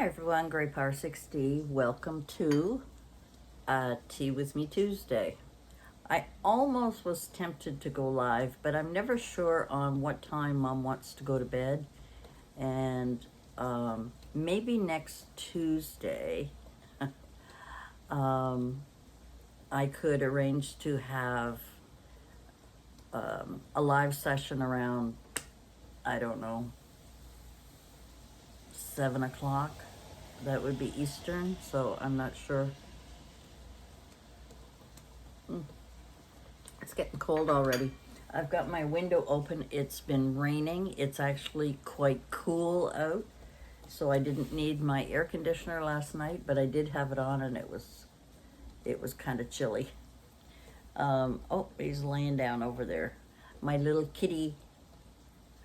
Hi everyone, Grey Power 6D. Welcome to Tea with Me Tuesday. I almost was tempted to go live, but I'm never sure on what time Mom wants to go to bed. And maybe next Tuesday, I could arrange to have a live session around, I don't know, 7 o'clock. That would be Eastern, so I'm not sure. It's getting cold already. I've got my window open. It's been raining. It's actually quite cool out, so I didn't need my air conditioner last night, but I did have it on, and it was kind of chilly. Oh, he's laying down over there. My little kitty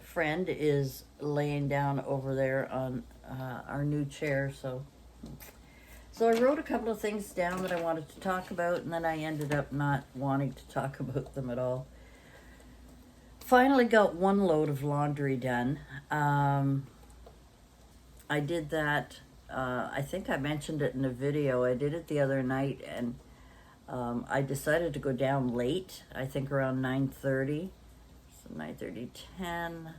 friend is laying down over there on our new chair. So I wrote a couple of things down that I wanted to talk about, and then I ended up not wanting to talk about them at all. Finally got one load of laundry done. I did that, I think I mentioned it in a video. I did it the other night, and I decided to go down late, I think around 9:30. So 9:30, 10.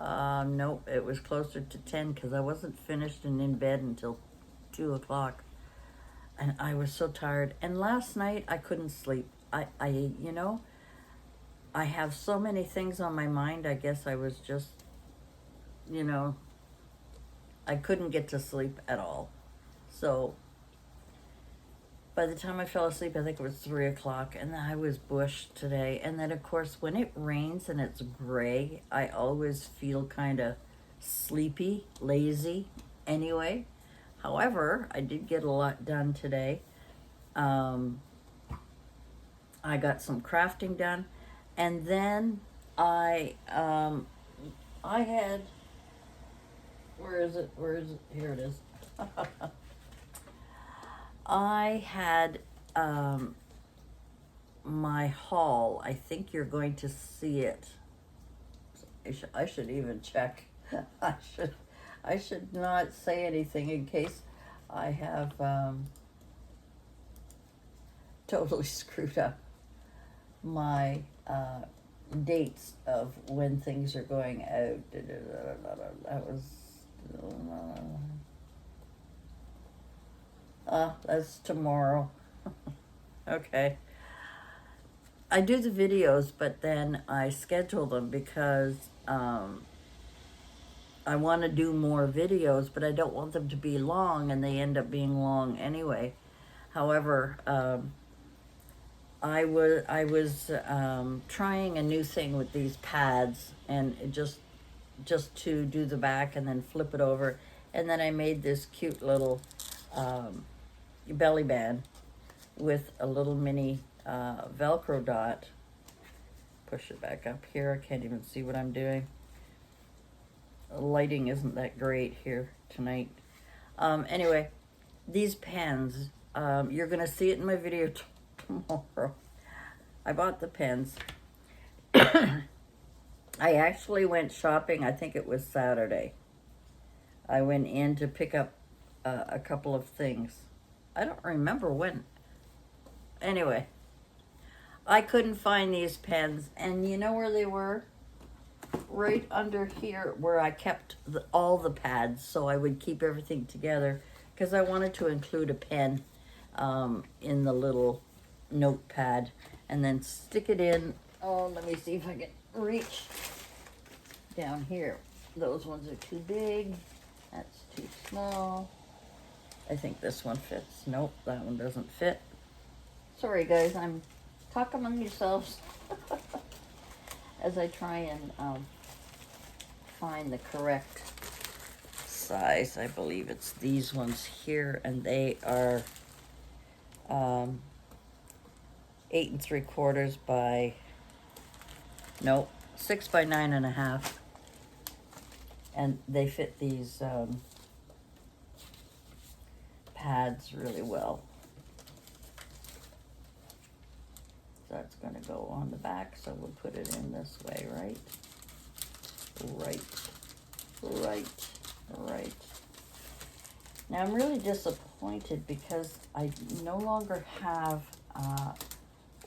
Nope, it was closer to 10 because I wasn't finished and in bed until 2 o'clock. And I was so tired. And last night I couldn't sleep. I have so many things on my mind. I guess I was just, I couldn't get to sleep at all. So by the time I fell asleep, I think it was 3 o'clock, and I was bushed today. And then, of course, when it rains and it's gray, I always feel kind of sleepy, lazy anyway. However, I did get a lot done today. I got some crafting done, and then I had, where is it? Here it is. I had my haul. I think you're going to see it. I should even check. I should not say anything in case I have totally screwed up my dates of when things are going out. That was that's tomorrow. Okay. I do the videos, but then I schedule them because I want to do more videos, but I don't want them to be long, and they end up being long anyway. However, I was trying a new thing with these pads, and it just to do the back and then flip it over, and then I made this cute little belly band with a little mini Velcro dot. Push it back up here. I can't even see what I'm doing. The lighting isn't that great here tonight. Anyway, these pens, you're gonna see it in my video tomorrow. I bought the pens. I actually went shopping, I think it was Saturday. I went in to pick up a couple of things. I don't remember when. Anyway, I couldn't find these pens, and you know where they were? Right under here where I kept all the pads, so I would keep everything together, because I wanted to include a pen in the little notepad and then stick it in. Oh, let me see if I can reach down here. Those ones are too big. That's too small. I think this one fits. Nope, that one doesn't fit. Sorry guys, I'm talk among yourselves as I try and find the correct size. I believe it's these ones here, and they are 8 3/4 by 6 by 9.5, and they fit these pads really well. That's going to go on the back, so we'll put it in this way, right? Right. Now I'm really disappointed because I no longer have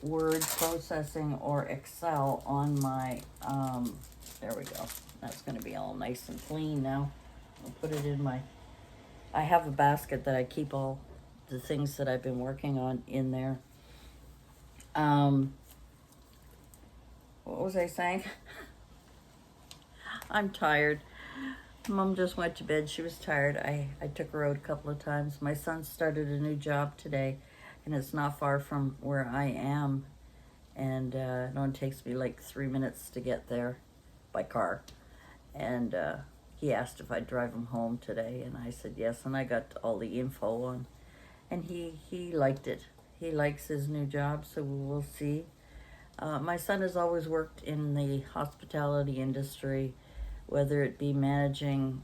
word processing or Excel on my, there we go. That's going to be all nice and clean now. I'll put it in my, I have a basket that I keep all the things that I've been working on in there. What was I saying? I'm tired. Mom just went to bed. She was tired. I took her out a couple of times. My son started a new job today, and it's not far from where I am. And it only takes me like 3 minutes to get there by car. And he asked if I'd drive him home today, and I said yes. And I got all the info on, and he liked it. He likes his new job, so we'll see. My son has always worked in the hospitality industry, whether it be managing,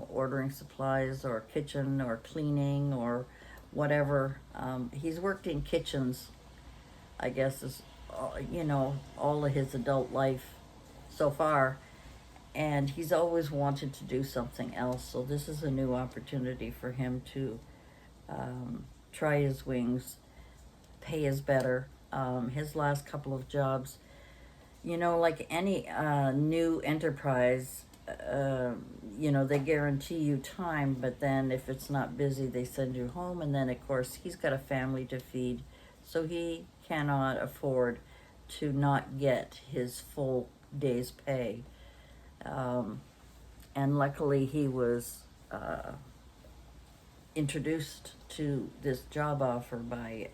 ordering supplies or kitchen or cleaning or whatever. He's worked in kitchens, I guess, is, all of his adult life so far. And he's always wanted to do something else. So this is a new opportunity for him to try his wings. Pay is better. His last couple of jobs, like any new enterprise, they guarantee you time, but then if it's not busy, they send you home. And then, of course, he's got a family to feed, so he cannot afford to not get his full day's pay. And luckily, he was introduced to this job offer by,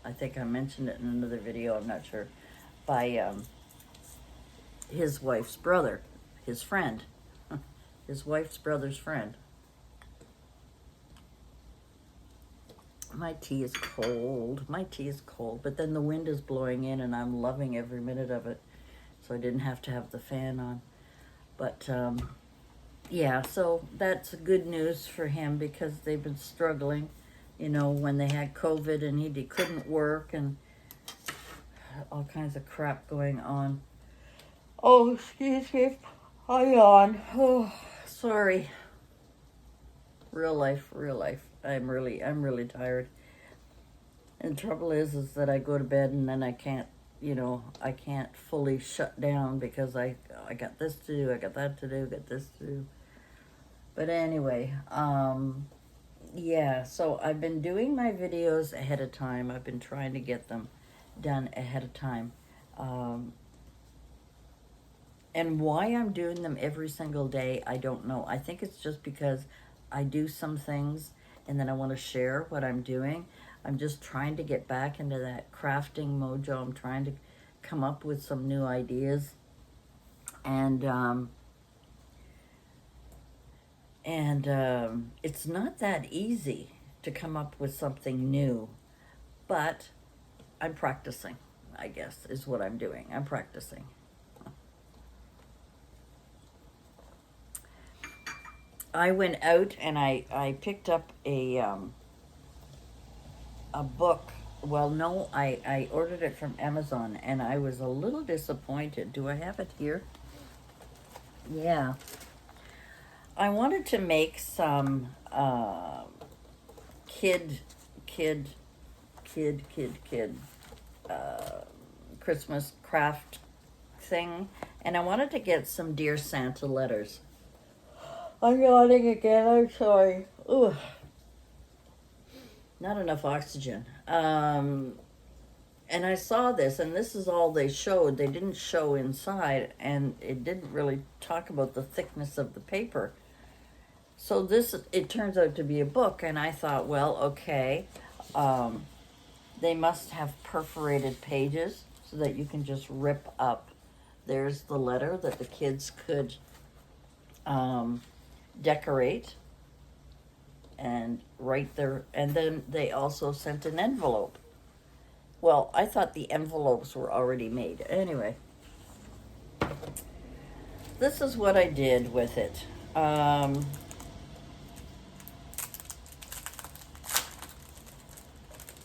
I think I mentioned it in another video, I'm not sure, by his wife's brother, his friend, his wife's brother's friend. My tea is cold, but then the wind is blowing in and I'm loving every minute of it, so I didn't have to have the fan on. But yeah, so that's good news for him because they've been struggling, when they had COVID and he couldn't work and all kinds of crap going on. Oh, excuse me. I yawn. Oh, sorry. Real life. I'm really tired. And the trouble is that I go to bed and then I can't fully shut down because I got this to do, I got that to do, got this to do. But anyway, yeah, so I've been doing my videos ahead of time. I've been trying to get them done ahead of time. And why I'm doing them every single day, I don't know. I think it's just because I do some things and then I want to share what I'm doing. I'm just trying to get back into that crafting mojo. I'm trying to come up with some new ideas. And it's not that easy to come up with something new, but I'm practicing, I guess, is what I'm doing. I'm practicing. I went out and I picked up a book. Well, no, I ordered it from Amazon and I was a little disappointed. Do I have it here? Yeah. I wanted to make some kid Christmas craft thing, and I wanted to get some Dear Santa letters. I'm yawning again, I'm sorry. Ugh. Not enough oxygen. And I saw this, and this is all they showed. They didn't show inside, and it didn't really talk about the thickness of the paper. So it turns out to be a book, and I thought, well, okay, they must have perforated pages so that you can just rip up. There's the letter that the kids could decorate and write and then they also sent an envelope. Well, I thought the envelopes were already made. Anyway, this is what I did with it.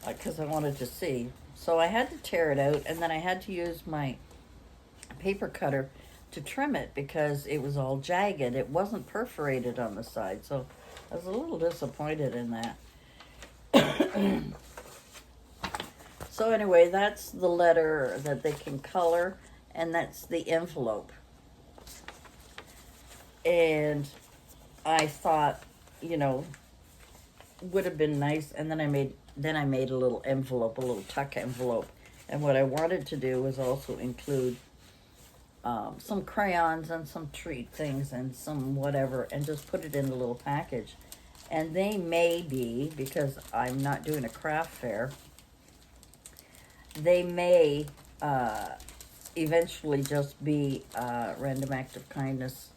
Because I wanted to see. So I had to tear it out, and then I had to use my paper cutter to trim it because it was all jagged. It wasn't perforated on the side, so I was a little disappointed in that. So anyway, that's the letter that they can color, and that's the envelope. And I thought, you know, would have been nice. And then I made a little envelope, a little tuck envelope. And what I wanted to do was also include some crayons and some treat things and some whatever, and just put it in a little package. And they may be, because I'm not doing a craft fair, they may eventually just be random act of kindness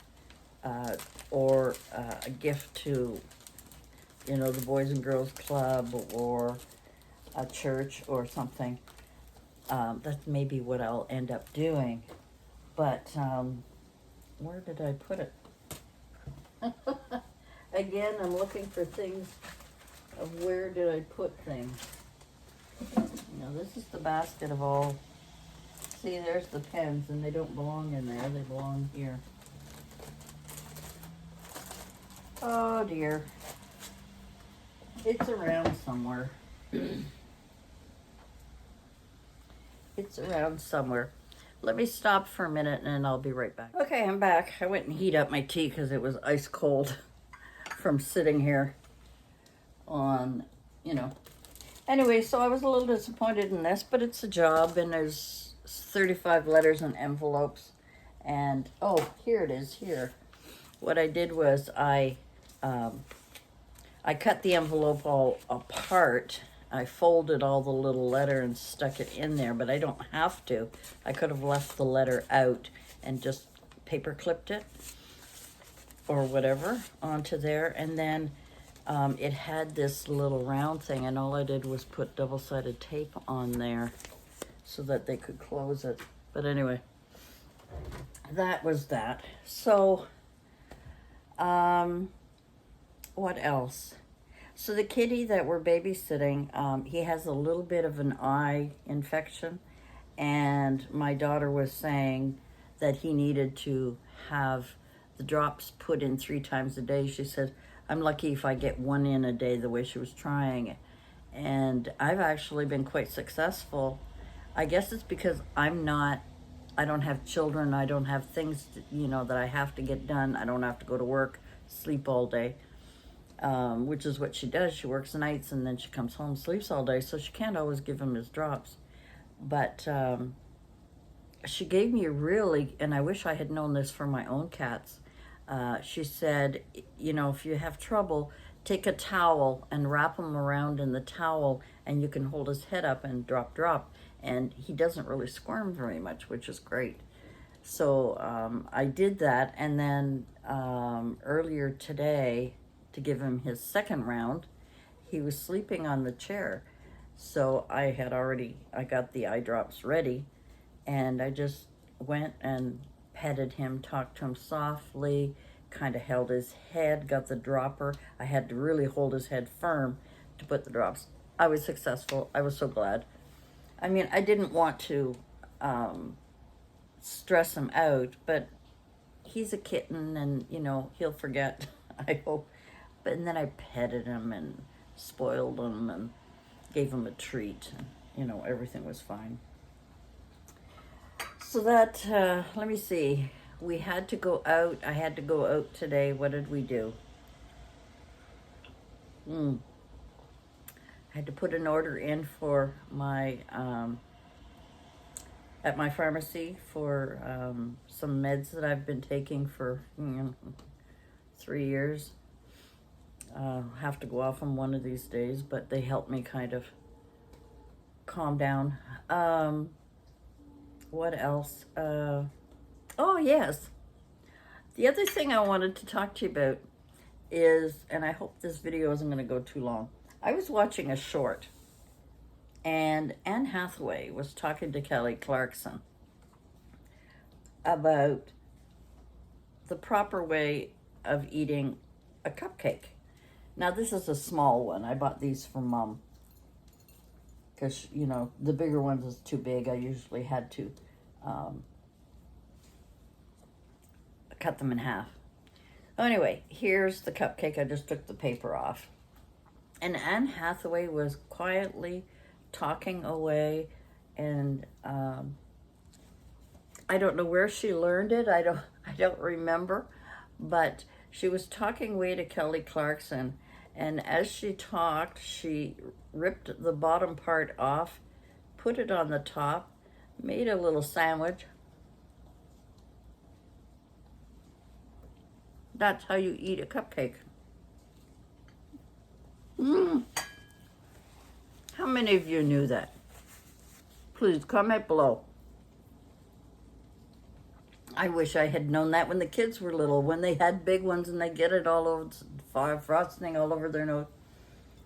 or a gift to, you know, the Boys and Girls Club or a church or something. That's maybe what I'll end up doing. But where did I put it? Again, I'm looking for things of where did I put things. Now this is the basket of all. See, there's the pens, and they don't belong in there. They belong here. Oh dear. It's around somewhere. It's around somewhere. Let me stop for a minute and I'll be right back. Okay, I'm back. I went and heat up my tea because it was ice cold from sitting here on, you know. Anyway, so I was a little disappointed in this, but it's a job, and there's 35 letters and envelopes. And, oh, here it is, here. What I did was I cut the envelope all apart. I folded all the little letter and stuck it in there, but I don't have to. I could have left the letter out and just paper clipped it or whatever onto there. And then it had this little round thing, and all I did was put double-sided tape on there so that they could close it. But anyway, that was that. So, what else? So the kitty that we're babysitting, he has a little bit of an eye infection, and my daughter was saying that he needed to have the drops put in 3 times a day. She said, I'm lucky if I get 1 in a day, the way she was trying it. And I've actually been quite successful. I guess it's because I don't have children, I don't have things, you know, that I have to get done. I don't have to go to work, sleep all day. Which is what she does. She works nights and then she comes home, sleeps all day, so she can't always give him his drops. But she gave me and I wish I had known this for my own cats. She said, you know, if you have trouble, take a towel and wrap him around in the towel, and you can hold his head up and drop. And he doesn't really squirm very much, which is great. So I did that, and then earlier today, to give him his second round, he was sleeping on the chair. So I got the eye drops ready, and I just went and petted him, talked to him softly, kind of held his head, got the dropper. I had to really hold his head firm to put the drops. I was successful. I was so glad. I mean, I didn't want to stress him out, but he's a kitten, and, you know, he'll forget, I hope. And then I petted him and spoiled him and gave him a treat. And, you know, everything was fine. So that, let me see. We had to go out. I had to go out today. What did we do? I had to put an order in for my, at my pharmacy for some meds that I've been taking for 3 years. Have to go off them one of these days, but they help me kind of calm down. What else? Oh, yes. The other thing I wanted to talk to you about is, and I hope this video isn't going to go too long, I was watching a short, and Anne Hathaway was talking to Kelly Clarkson about the proper way of eating a cupcake. Now, this is a small one. I bought these for Mom because, you know, the bigger ones is too big. I usually had to cut them in half. Anyway, here's the cupcake. I just took the paper off. And Anne Hathaway was quietly talking away, and I don't know where she learned it. I don't remember, but she was talking away to Kelly Clarkson, and as she talked, she ripped the bottom part off, put it on the top, made a little sandwich. That's how you eat a cupcake. How many of you knew that? Please comment below. I wish I had known that when the kids were little, when they had big ones and they get it all over, frosting all over their nose.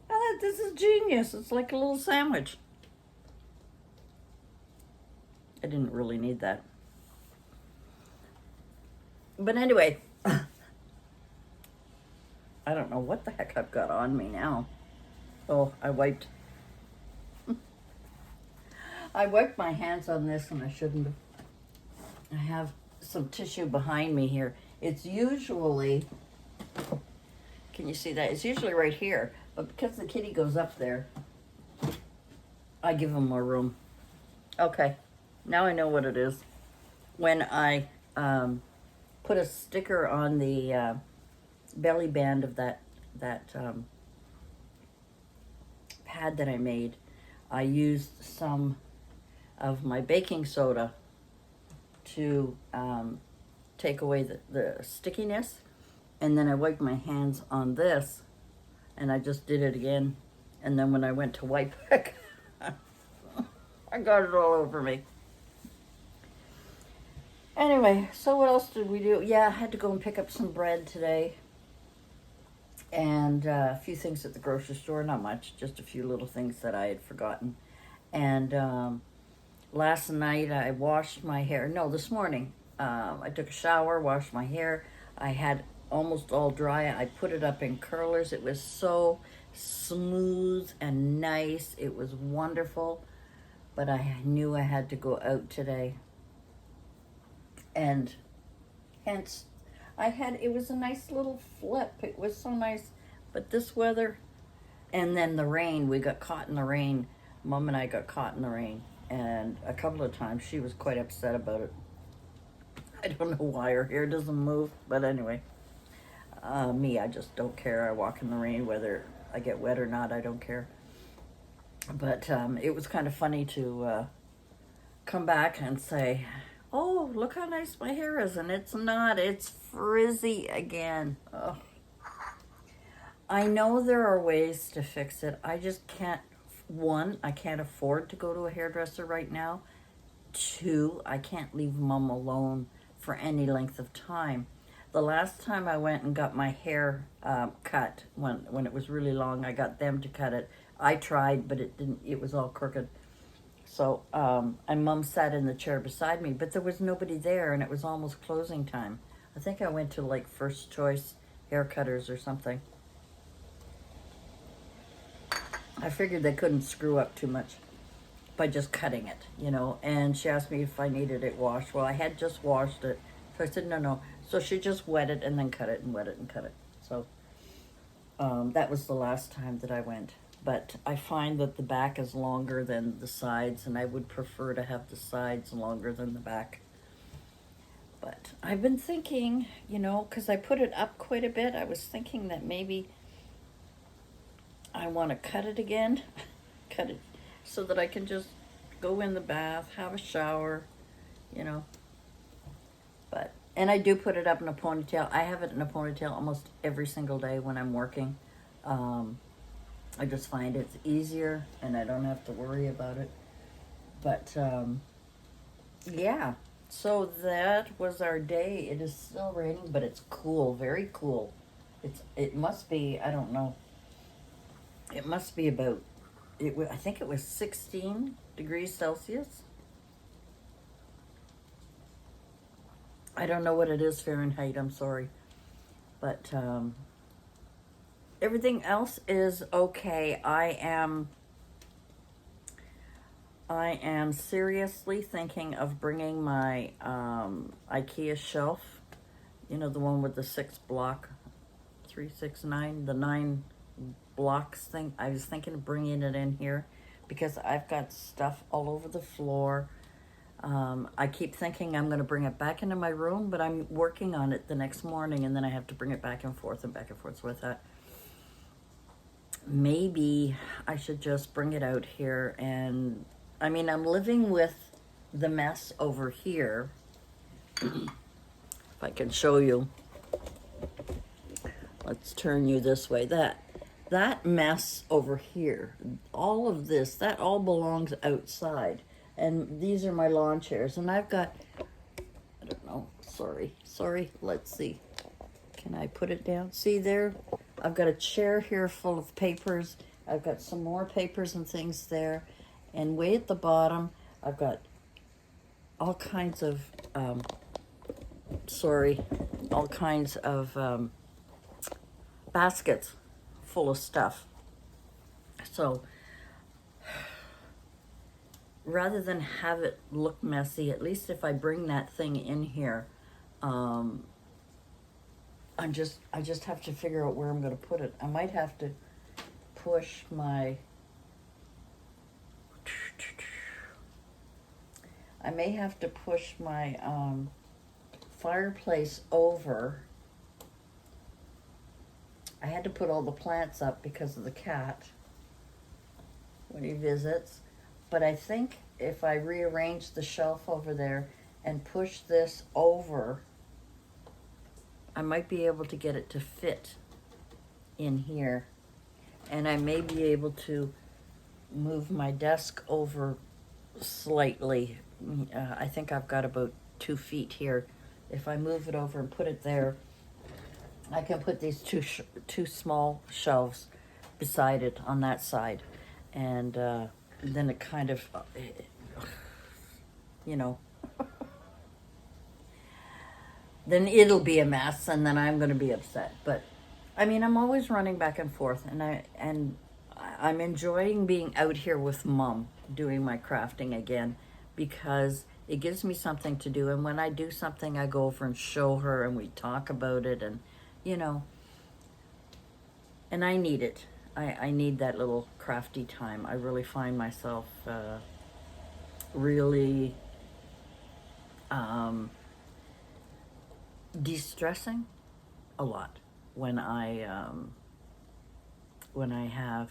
Oh, this is genius. It's like a little sandwich. I didn't really need that. But anyway, I don't know what the heck I've got on me now. Oh, I wiped my hands on this and I shouldn't have. I have some tissue behind me here. It's usually, can you see that? It's usually right here, but because the kitty goes up there, I give him more room. Okay, now I know what it is. When I put a sticker on the belly band of that pad that I made, I used some of my baking soda to take away the stickiness, and then I wiped my hands on this, and I just did it again, and then when I went to wipe it, I got it all over me. Anyway, so what else did we do? Yeah, I had to go and pick up some bread today, and a few things at the grocery store. Not much, just a few little things that I had forgotten. And last night I washed my hair. No, this morning I took a shower, washed my hair. I had almost all dry. I put it up in curlers. It was so smooth and nice. It was wonderful. But I knew I had to go out today. And hence, it was a nice little flip. It was so nice. But this weather, and then the rain, we got caught in the rain. Mom and I got caught in the rain. And a couple of times she was quite upset about it. I don't know why her hair doesn't move, but anyway. Me, I just don't care. I walk in the rain, whether I get wet or not, I don't care. But it was kind of funny to come back and say, oh, look how nice my hair is. And it's not, it's frizzy again. Oh. I know there are ways to fix it. I just can't. One, I can't afford to go to a hairdresser right now. Two, I can't leave Mom alone for any length of time. The last time I went and got my hair cut, when it was really long, I got them to cut it. I tried, but it was all crooked. So, and Mom sat in the chair beside me, but there was nobody there, and it was almost closing time. I think I went to like First Choice Haircutters or something. I figured they couldn't screw up too much by just cutting it, you know. And she asked me if I needed it washed. Well, I had just washed it. So I said, no. So she just wet it and then cut it and wet it and cut it. So that was the last time that I went. But I find that the back is longer than the sides, and I would prefer to have the sides longer than the back. But I've been thinking, you know, because I put it up quite a bit, I was thinking that maybe I want to cut it again, cut it so that I can just go in the bath, have a shower, you know. And I do put it up in a ponytail. I have it in a ponytail almost every single day when I'm working. I just find it's easier and I don't have to worry about it. But yeah, so that was our day. It is still raining, but it's cool, very cool. It must be, I don't know. It must be about, I think it was 16 degrees Celsius. I don't know what it is Fahrenheit, I'm sorry. But everything else is okay. I am seriously thinking of bringing my IKEA shelf You know, the one with the 6 block, 369, the 9 blocks thing. I was thinking of bringing it in here because I've got stuff all over the floor. I keep thinking I'm going to bring it back into my room, but I'm working on it the next morning, and then I have to bring it back and forth and back and forth. So I thought maybe I should just bring it out here. And I mean, I'm living with the mess over here. If I can show you. Let's turn you this way. That mess over here, all of this, that all belongs outside. And these are my lawn chairs. And I've got, I don't know, sorry, let's see. Can I put it down? See there? I've got a chair here full of papers. I've got some more papers and things there. And way at the bottom, I've got all kinds of, baskets full of stuff. So rather than have it look messy, at least if I bring that thing in here, I just have to figure out where I'm going to put it. I might have to push my, fireplace over. I had to put all the plants up because of the cat when he visits. But I think if I rearrange the shelf over there and push this over, I might be able to get it to fit in here. And I may be able to move my desk over slightly. I think I've got about 2 feet here. If I move it over and put it there, I can put these two small shelves beside it on that side. And then it kind of, you know, then it'll be a mess, and then I'm going to be upset. But I mean, I'm always running back and forth, and I'm enjoying being out here with Mom doing my crafting again, because it gives me something to do. And when I do something, I go over and show her, and we talk about it, and you know, and I need it. I need that little crafty time. I really find myself really de-stressing a lot when I have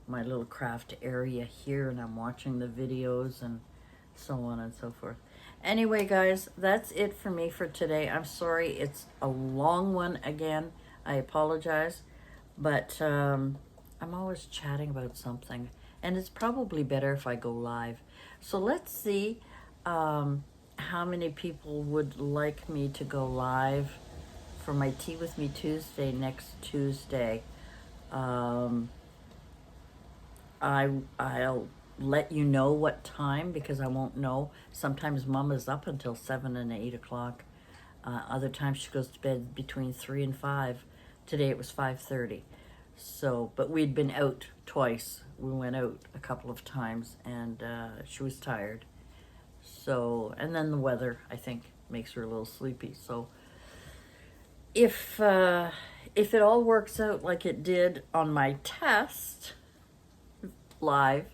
my little craft area here and I'm watching the videos and so on and so forth. Anyway, guys, that's it for me for today. I'm sorry it's a long one again. I apologize, but I'm always chatting about something, and it's probably better if I go live. So let's see how many people would like me to go live for my Tea with Me Tuesday next Tuesday. I'll let you know what time, because I won't know. Sometimes Mom is up until 7 and 8 o'clock. Other times she goes to bed between 3 and 5. Today it was 5:30. So, but we'd been out twice. We went out a couple of times, and she was tired. So, and then the weather, I think, makes her a little sleepy. So if it all works out like it did on my test live,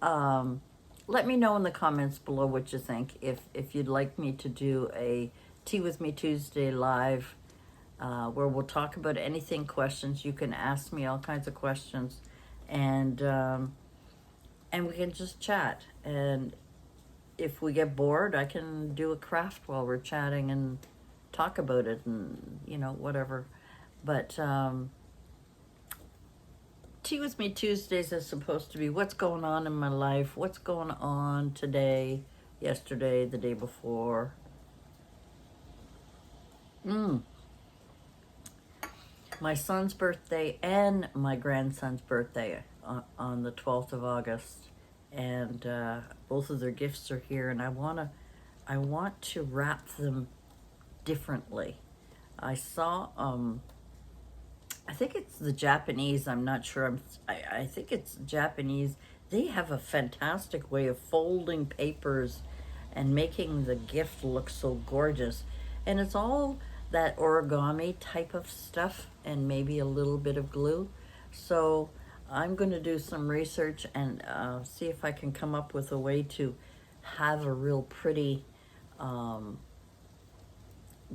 let me know in the comments below what you think. If you'd like me to do a Tea with Me Tuesday live, where we'll talk about anything, questions. You can ask me all kinds of questions, and we can just chat. And if we get bored, I can do a craft while we're chatting and talk about it, and you know, whatever. But Tea with Me Tuesdays is supposed to be what's going on in my life, what's going on today, yesterday, the day before. My son's birthday and my grandson's birthday on the 12th of August, and both of their gifts are here, and I want to wrap them differently. I saw I think it's the Japanese, I'm not sure, I think it's Japanese. They have a fantastic way of folding papers and making the gift look so gorgeous, and it's all that origami type of stuff and maybe a little bit of glue. So I'm going to do some research and see if I can come up with a way to have a real pretty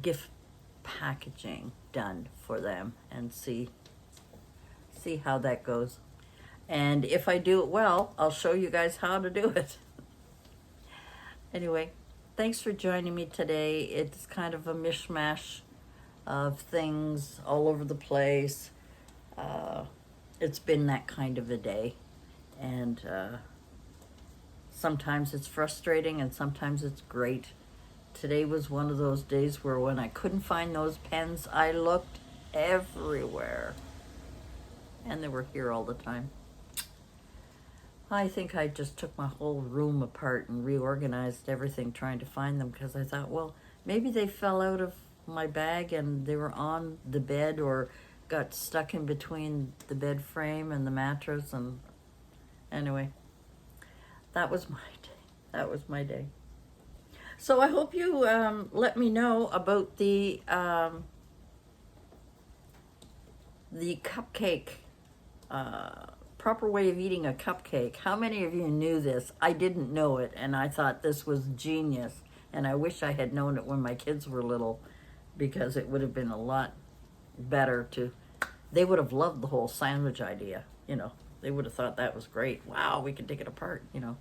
gift packaging done for them and see how that goes. And if I do it well, I'll show you guys how to do it. Anyway, thanks for joining me today. It's kind of a mishmash of things all over the place. It's been that kind of a day. And sometimes it's frustrating and sometimes it's great. Today was one of those days where when I couldn't find those pens, I looked everywhere. And they were here all the time. I think I just took my whole room apart and reorganized everything trying to find them, because I thought, well, maybe they fell out of my bag and they were on the bed or got stuck in between the bed frame and the mattress. And anyway, that was my day. That was my day. So I hope you let me know about the cupcake, proper way of eating a cupcake. How many of you knew this? I didn't know it, and I thought this was genius. And I wish I had known it when my kids were little, because it would have been a lot better to, they would have loved the whole sandwich idea, you know. They would have thought that was great. Wow, we can take it apart, you know.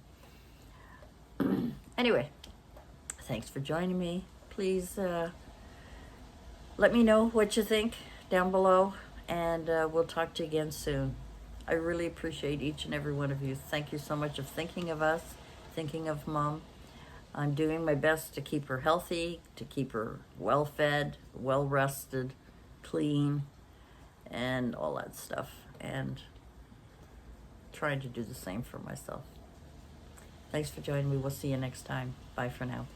Anyway, thanks for joining me. Please let me know what you think down below, and we'll talk to you again soon. I really appreciate each and every one of you. Thank you so much for thinking of us, thinking of Mom. I'm doing my best to keep her healthy, to keep her well-fed, well-rested, clean, and all that stuff. And trying to do the same for myself. Thanks for joining me. We'll see you next time. Bye for now.